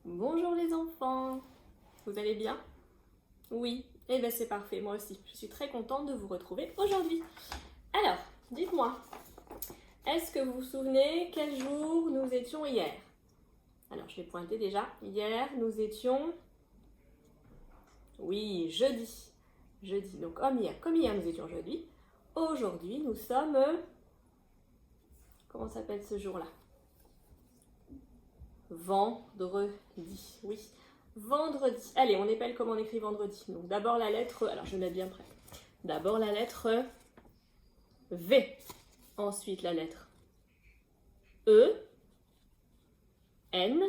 Bonjour les enfants, vous allez bien? Oui, eh bien c'est parfait, moi aussi. Je suis très contente de vous retrouver aujourd'hui. Alors, dites-moi, est-ce que vous vous souvenez quel jour nous étions hier? Alors, je vais pointer déjà. Hier, nous étions... Oui, jeudi. Jeudi, donc comme hier nous étions jeudi. Aujourd'hui, nous sommes... Comment s'appelle ce jour-là? Vendredi, oui. Vendredi. Allez, on épelle comment on écrit vendredi. Donc d'abord la lettre... Alors je vais mettre bien près. D'abord la lettre V. Ensuite la lettre E. N.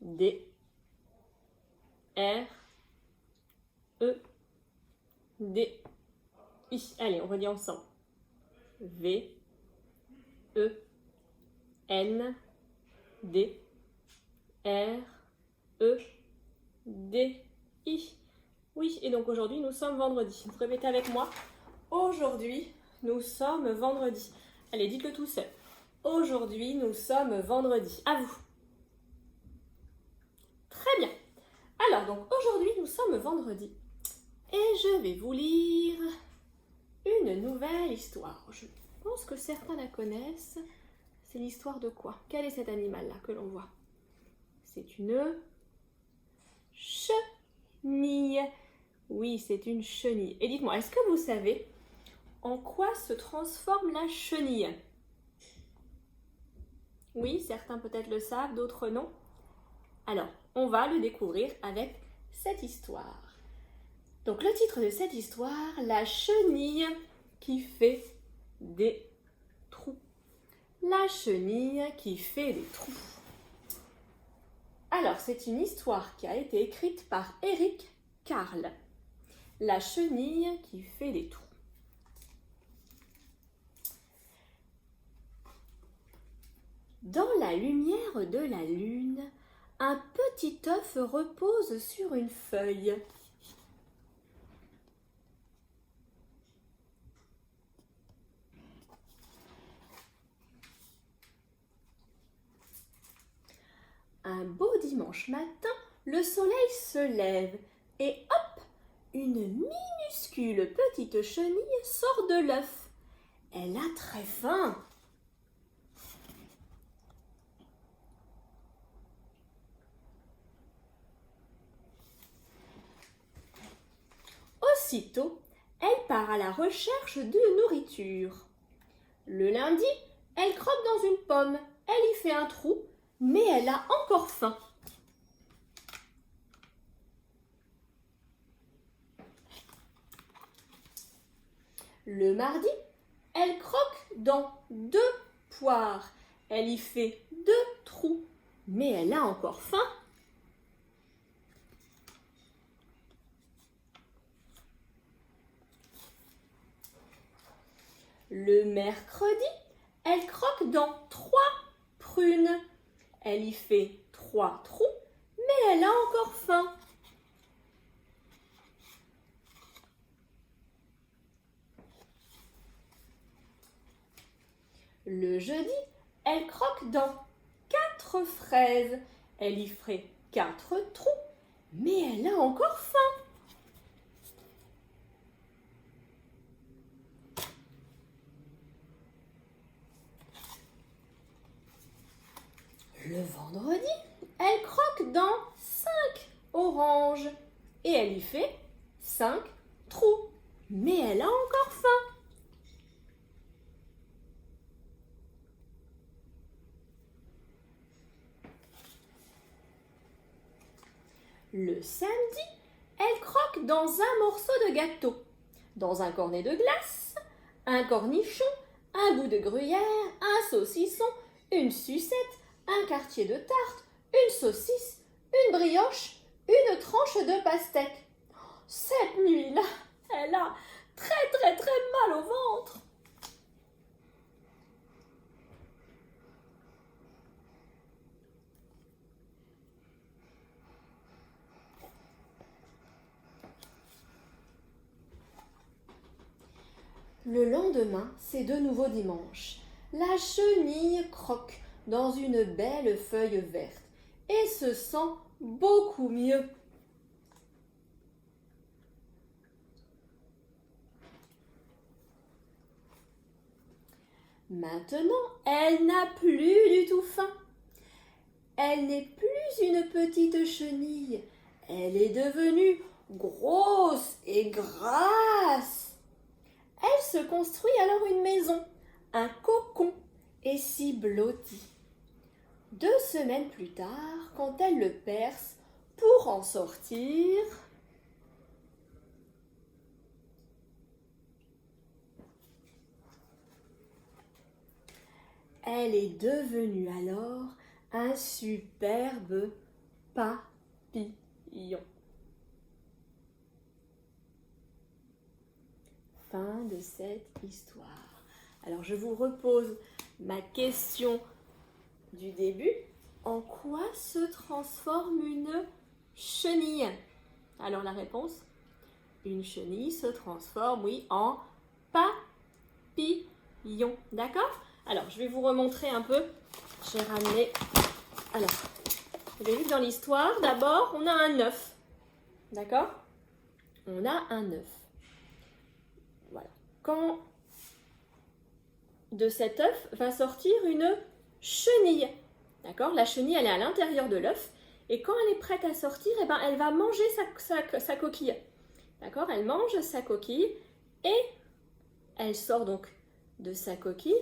D. R. E. D. I. Allez, on redit ensemble. V. E. N. D. R. E. D. I. Oui, et donc aujourd'hui, nous sommes vendredi. Vous répétez avec moi. Aujourd'hui, nous sommes vendredi. Allez, dites-le tout seul. Aujourd'hui, nous sommes vendredi. À vous. Très bien. Alors, donc aujourd'hui, nous sommes vendredi. Et je vais vous lire une nouvelle histoire. Je pense que certains la connaissent. C'est l'histoire de quoi? Quel est cet animal-là que l'on voit? C'est une chenille. Oui, c'est une chenille. Et dites-moi, est-ce que vous savez en quoi se transforme la chenille? Oui, certains peut-être le savent, d'autres non. Alors, on va le découvrir avec cette histoire. Donc, le titre de cette histoire, la chenille qui fait des trous. La chenille qui fait des trous. Alors, c'est une histoire qui a été écrite par Eric Carle. La chenille qui fait des trous. Dans la lumière de la lune, un petit œuf repose sur une feuille. Un beau dimanche matin, le soleil se lève et hop, une minuscule petite chenille sort de l'œuf. Elle a très faim. Aussitôt, elle part à la recherche de nourriture. Le lundi, elle croque dans une pomme, elle y fait un trou, mais elle a encore faim. Le mardi, elle croque dans 2 poires, elle y fait 2 trous, mais elle a encore faim. Le mercredi, elle croque dans 3 prunes. Elle y fait 3 trous, mais elle a encore faim. Le jeudi, elle croque dans 4 fraises. Elle y ferait 4 trous, mais elle a encore faim. Le vendredi, elle croque dans 5 oranges et elle y fait 5 trous, mais elle a encore faim. Le samedi, elle croque dans un morceau de gâteau, dans un cornet de glace, un cornichon, un bout de gruyère, un saucisson, une sucette, un quartier de tarte, une saucisse, une brioche, une tranche de pastèque. Cette nuit-là, elle a très mal au ventre. Le lendemain, c'est de nouveau dimanche. La chenille croque dans une belle feuille verte et se sent beaucoup mieux. Maintenant, elle n'a plus du tout faim. Elle n'est plus une petite chenille. Elle est devenue grosse et grasse. Elle se construit alors une maison, un cocon, et s'y blottit. 2 semaines plus tard, quand elle le perce pour en sortir, elle est devenue alors un superbe papillon. Fin de cette histoire. Alors je vous repose ma question du début. En quoi se transforme une chenille? Alors la réponse, une chenille se transforme, oui, en papillon. D'accord? Alors je vais vous remontrer un peu. J'ai ramené. Alors, vous avez vu que dans l'histoire, d'abord, on a un œuf. D'accord? On a un œuf. Voilà. Quand de cet œuf va sortir une chenille. D'accord? La chenille, elle est à l'intérieur de l'œuf. Et quand elle est prête à sortir, eh ben, elle va manger sa coquille. D'accord? Elle mange sa coquille et elle sort donc de sa coquille.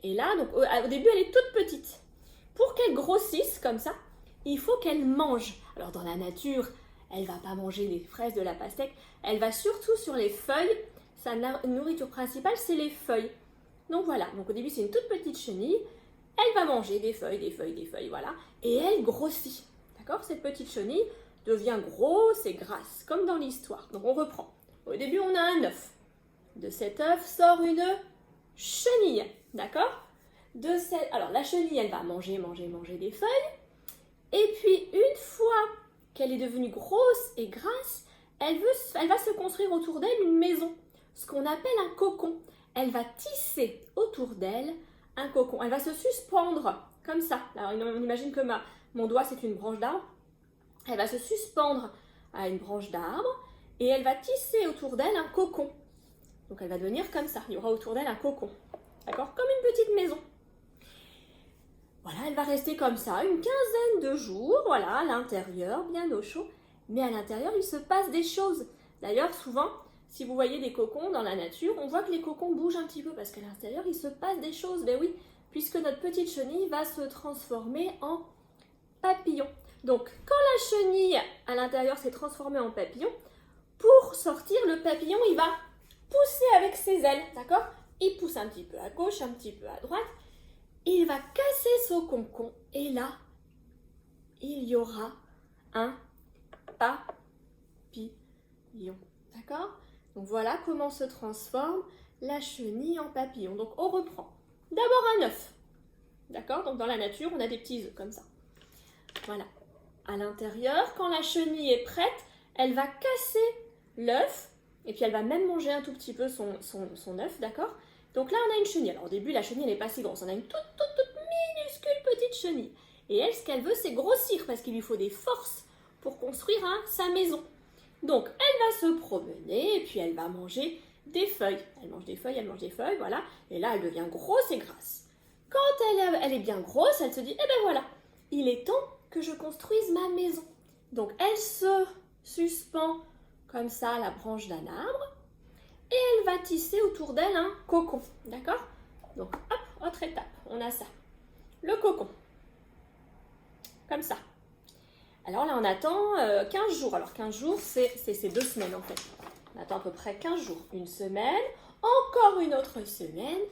Et là, donc, au début, elle est toute petite. Pour qu'elle grossisse comme ça, il faut qu'elle mange. Alors dans la nature, elle ne va pas manger les fraises de la pastèque. Elle va surtout sur les feuilles. Sa nourriture principale, c'est les feuilles. Donc voilà, donc au début, c'est une toute petite chenille. Elle va manger des feuilles, des feuilles, des feuilles, voilà. Et elle grossit. D'accord? Cette petite chenille devient grosse et grasse, comme dans l'histoire. Donc on reprend. Au début, on a un œuf. De cet œuf sort une chenille. D'accord? Alors la chenille, elle va manger des feuilles. Et puis une fois qu'elle est devenue grosse et grasse, elle va se construire autour d'elle une maison, ce qu'on appelle un cocon. Elle va tisser autour d'elle un cocon. Elle va se suspendre comme ça. Alors on imagine que mon doigt c'est une branche d'arbre. Elle va se suspendre à une branche d'arbre et elle va tisser autour d'elle un cocon. Donc elle va devenir comme ça. Il y aura autour d'elle un cocon. D'accord? Comme une petite maison. Voilà, elle va rester comme ça, une quinzaine de jours, voilà, à l'intérieur, bien au chaud. Mais à l'intérieur, il se passe des choses. D'ailleurs, souvent, si vous voyez des cocons dans la nature, on voit que les cocons bougent un petit peu parce qu'à l'intérieur, il se passe des choses. Ben oui, puisque notre petite chenille va se transformer en papillon. Donc, quand la chenille à l'intérieur s'est transformée en papillon, pour sortir, le papillon, il va pousser avec ses ailes, d'accord? Il pousse un petit peu à gauche, un petit peu à droite. Il va casser son cocon et là, il y aura un papillon. D'accord? Donc voilà comment se transforme la chenille en papillon. Donc on reprend. D'abord un œuf. D'accord? Donc dans la nature, on a des petits œufs comme ça. Voilà. À l'intérieur, quand la chenille est prête, elle va casser l'œuf et puis elle va même manger un tout petit peu son œuf, d'accord? Donc là, on a une chenille. Alors au début, la chenille, elle n'est pas si grosse. On a une toute minuscule petite chenille. Et elle, ce qu'elle veut, c'est grossir parce qu'il lui faut des forces pour construire sa maison. Donc, elle va se promener et puis elle va manger des feuilles. Elle mange des feuilles, voilà. Et là, elle devient grosse et grasse. Quand elle est bien grosse, elle se dit, eh ben voilà, il est temps que je construise ma maison. Donc, elle se suspend comme ça à la branche d'un arbre. Et elle va tisser autour d'elle un cocon, d'accord? Donc, hop, autre étape, on a ça. Le cocon. Comme ça. Alors là, on attend 15 jours. Alors 15 jours, c'est 2 semaines en fait. On attend à peu près 15 jours. Une semaine, encore une autre semaine.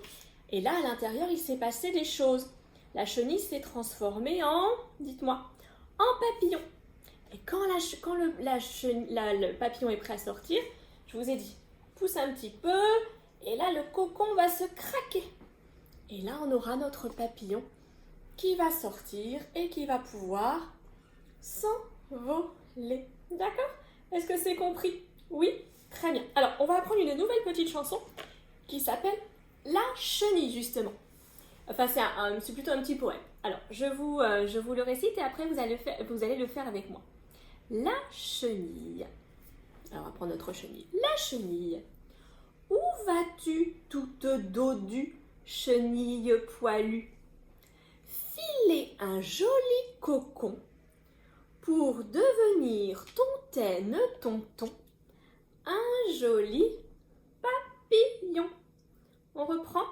Et là, à l'intérieur, il s'est passé des choses. La chenille s'est transformée en, dites-moi, en papillon. Et quand le papillon est prêt à sortir, je vous ai dit, pousse un petit peu, et là le cocon va se craquer. Et là on aura notre papillon qui va sortir et qui va pouvoir s'envoler. D'accord? Est-ce que c'est compris? Oui? Très bien. Alors on va apprendre une nouvelle petite chanson qui s'appelle La Chenille justement. Enfin c'est plutôt un petit poème. Alors, je vous le récite et après vous allez le faire avec moi. La chenille. Alors, on va prendre notre chenille. La chenille. Où vas-tu, toute dodue, chenille poilue? Filer un joli cocon pour devenir tontaine tonton, un joli papillon. On reprend?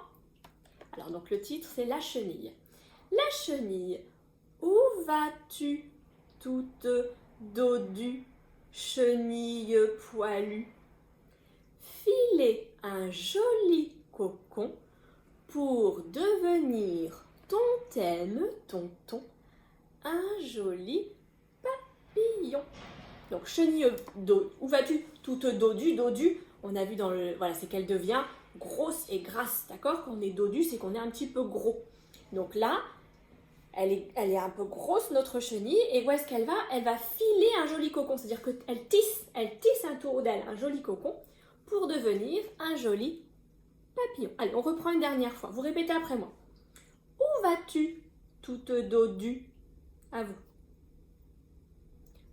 Alors, donc le titre, c'est La chenille. La chenille, où vas-tu, toute dodue, chenille poilue? Filer un joli cocon pour devenir tontaine tonton, un joli papillon. Donc chenille, où vas-tu, toute dodue, on a vu dans le, voilà, c'est qu'elle devient grosse et grasse, d'accord? Quand on est dodu, c'est qu'on est un petit peu gros. Donc là, elle est un peu grosse, notre chenille, et où est-ce qu'elle va? Elle va filer un joli cocon, c'est-à-dire qu'elle tisse un tour d'elle, un joli cocon, pour devenir un joli papillon. Allez, on reprend une dernière fois. Vous répétez après moi. Où vas-tu, toute dodue? À vous.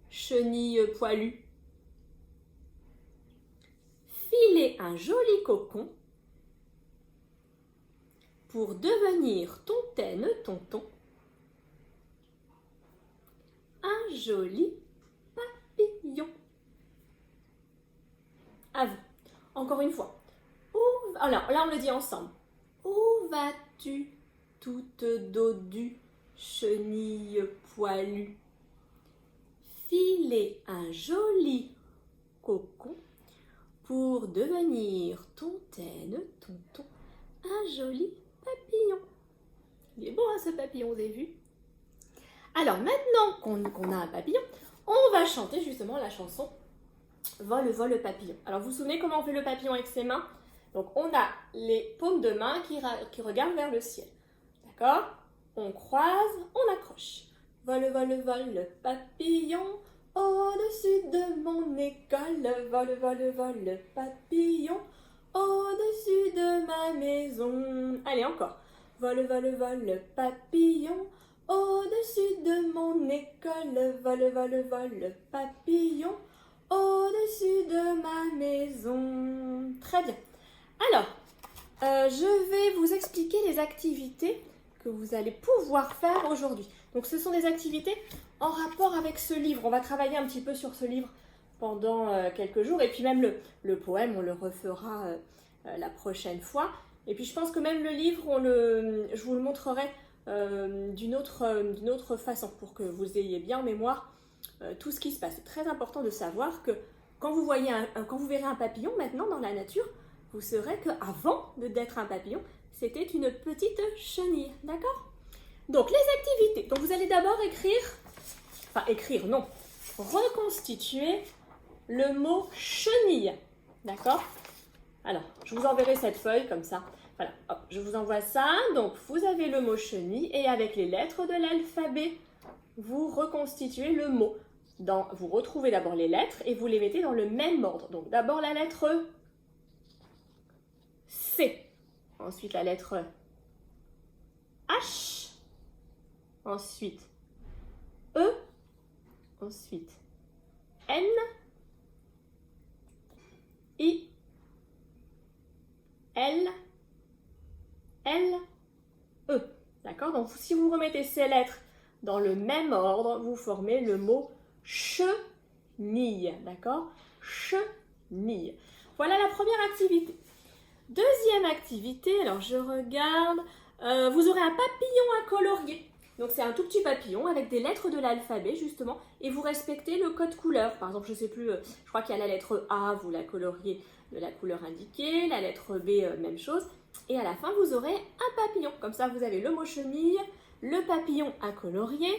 Chenille poilue. Filer un joli cocon pour devenir tontaine tonton, un joli papillon. À vous. Encore une fois. Alors, là, on le dit ensemble. Où vas-tu, toute dodue, chenille poilue? Filer un joli cocon pour devenir tontaine tonton, un joli papillon. Il est beau, hein, ce papillon, vous avez vu? Alors, maintenant qu'on a un papillon, on va chanter justement la chanson Vole, vole, papillon. Alors, vous vous souvenez comment on fait le papillon avec ses mains? Donc, on a les paumes de main qui regardent vers le ciel. D'accord? On croise, on accroche. Vole, vole, vole, le papillon au-dessus de mon école. Vole, vole, vole, le papillon au-dessus de ma maison. Allez, encore. Vole, vole, vole, le papillon au-dessus de mon école. Vole, vole, vole, le papillon au-dessus de ma maison. Très bien. Alors, je vais vous expliquer les activités que vous allez pouvoir faire aujourd'hui. Donc, ce sont des activités en rapport avec ce livre. On va travailler un petit peu sur ce livre pendant quelques jours. Et puis même le poème, on le refera la prochaine fois. Et puis, je pense que même le livre, je vous le montrerai d'une autre façon pour que vous ayez bien en mémoire tout ce qui se passe. C'est très important de savoir que quand vous verrez un papillon maintenant dans la nature, vous saurez qu'avant d'être un papillon, c'était une petite chenille, d'accord? Donc, les activités. Donc, vous allez d'abord reconstituer le mot chenille, d'accord? Alors, je vous enverrai cette feuille comme ça. Voilà, hop, je vous envoie ça. Donc, vous avez le mot chenille et avec les lettres de l'alphabet, vous reconstituez le mot. Vous retrouvez d'abord les lettres et vous les mettez dans le même ordre. Donc, d'abord la lettre C. Ensuite, la lettre H. Ensuite, E. Ensuite, N. I. L. E. D'accord? Donc, si vous remettez ces lettres dans le même ordre, vous formez le mot chenille. D'accord? Chenille. Voilà la première activité. Deuxième activité, alors je regarde, vous aurez un papillon à colorier. Donc c'est un tout petit papillon avec des lettres de l'alphabet justement et vous respectez le code couleur. Par exemple, je sais plus, je crois qu'il y a la lettre A, vous la coloriez de la couleur indiquée, la lettre B, même chose. Et à la fin, vous aurez un papillon. Comme ça, vous avez le mot chenille, le papillon à colorier.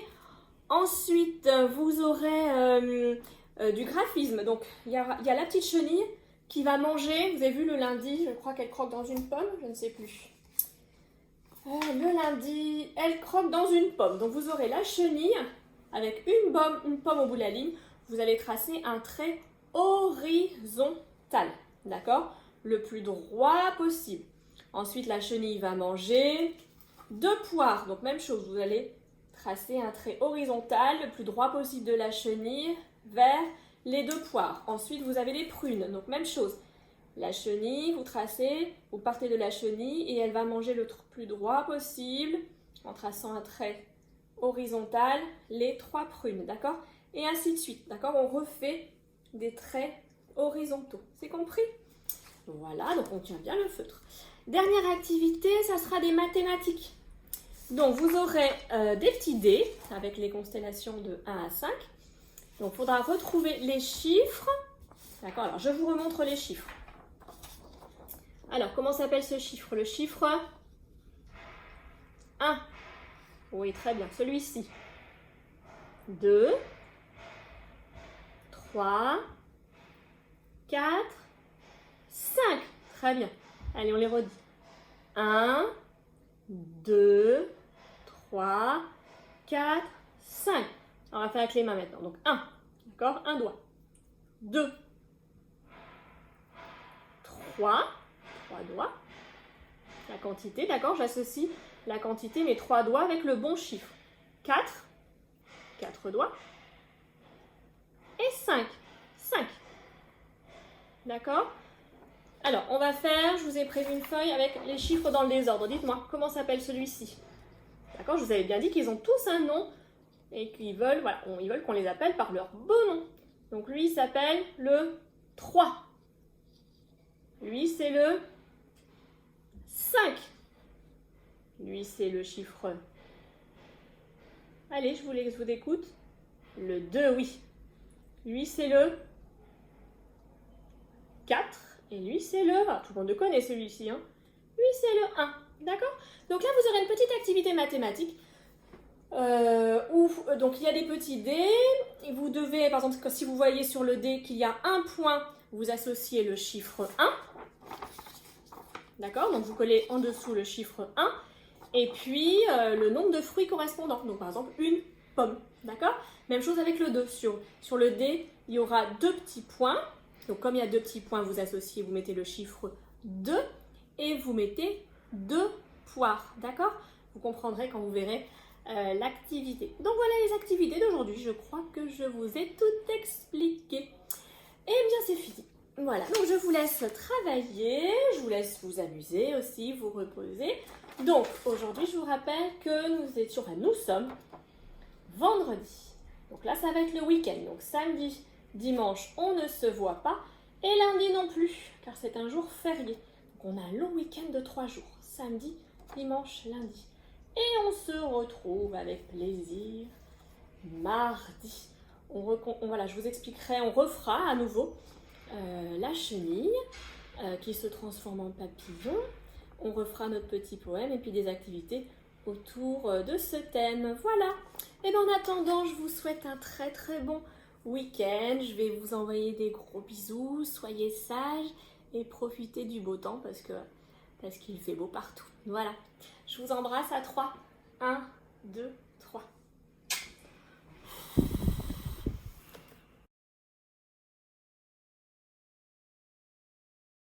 Ensuite, vous aurez du graphisme. Donc il y a la petite chenille qui va manger, vous avez vu le lundi, je crois qu'elle croque dans une pomme, je ne sais plus. Le lundi, elle croque dans une pomme. Donc vous aurez la chenille avec une pomme au bout de la ligne. Vous allez tracer un trait horizontal, d'accord? Le plus droit possible. Ensuite, la chenille va manger. 2 poires, donc même chose, vous allez tracer un trait horizontal le plus droit possible de la chenille vers les 2 poires. Ensuite, vous avez les prunes, donc même chose. La chenille, vous tracez, vous partez de la chenille et elle va manger le plus droit possible en traçant un trait horizontal, les 3 prunes, d'accord? Et ainsi de suite, d'accord? On refait des traits horizontaux, c'est compris? Voilà, donc on tient bien le feutre. Dernière activité, ça sera des mathématiques. Donc vous aurez des petits dés avec les constellations de 1 à 5. Donc il faudra retrouver les chiffres. D'accord, alors je vous remontre les chiffres. Alors, comment s'appelle ce chiffre? Le chiffre 1. Oui, très bien, celui-ci. 2, 3, 4, 5. Très bien. Allez, on les redit. 1, 2, 3, 4, 5. On va faire avec les mains maintenant. Donc 1, d'accord? Un doigt. 2, 3 doigts. La quantité, d'accord? J'associe la quantité, mes 3 doigts avec le bon chiffre. 4 doigts. Et 5. D'accord? Alors, on va faire, je vous ai prévu une feuille avec les chiffres dans le désordre. Dites-moi, comment s'appelle celui-ci? D'accord? Je vous avais bien dit qu'ils ont tous un nom et qu'ils veulent, voilà, ils veulent qu'on les appelle par leur beau nom. Donc, lui, il s'appelle le 3. Lui, c'est le 5. Lui, c'est le chiffre. Allez, je vous écoute. Le 2, oui. Lui, c'est le 4. Et lui, c'est le... Ah, tout le monde le connaît, celui-ci. Hein. Lui, c'est le 1. D'accord? Donc là, vous aurez une petite activité mathématique. Où donc, il y a des petits dés. Et vous devez, par exemple, si vous voyez sur le dé qu'il y a un point, vous associez le chiffre 1. D'accord? Donc, vous collez en dessous le chiffre 1. Et puis, le nombre de fruits correspondants. Donc, par exemple, une pomme. D'accord? Même chose avec le 2. Sur le dé, il y aura 2 petits points. Donc, comme il y a 2 petits points, vous associez, vous mettez le chiffre 2 et vous mettez 2 poires. D'accord? Vous comprendrez quand vous verrez l'activité. Donc, voilà les activités d'aujourd'hui. Je crois que je vous ai tout expliqué. Eh bien, c'est fini. Voilà, donc je vous laisse travailler, je vous laisse vous amuser aussi, vous reposer. Donc, aujourd'hui, je vous rappelle que nous sommes vendredi. Donc là, ça va être le week-end. Donc, samedi, dimanche, on ne se voit pas. Et lundi non plus, car c'est un jour férié. Donc, on a un long week-end de 3 jours. Samedi, dimanche, lundi. Et on se retrouve avec plaisir mardi. Voilà, je vous expliquerai, on refera à nouveau la chenille qui se transforme en papillon. On refera notre petit poème et puis des activités autour de ce thème. Voilà. Et bien en attendant, je vous souhaite un très très bon week-end. Je vais vous envoyer des gros bisous. Soyez sages et profitez du beau temps parce qu'il fait beau partout. Voilà. Je vous embrasse à 3.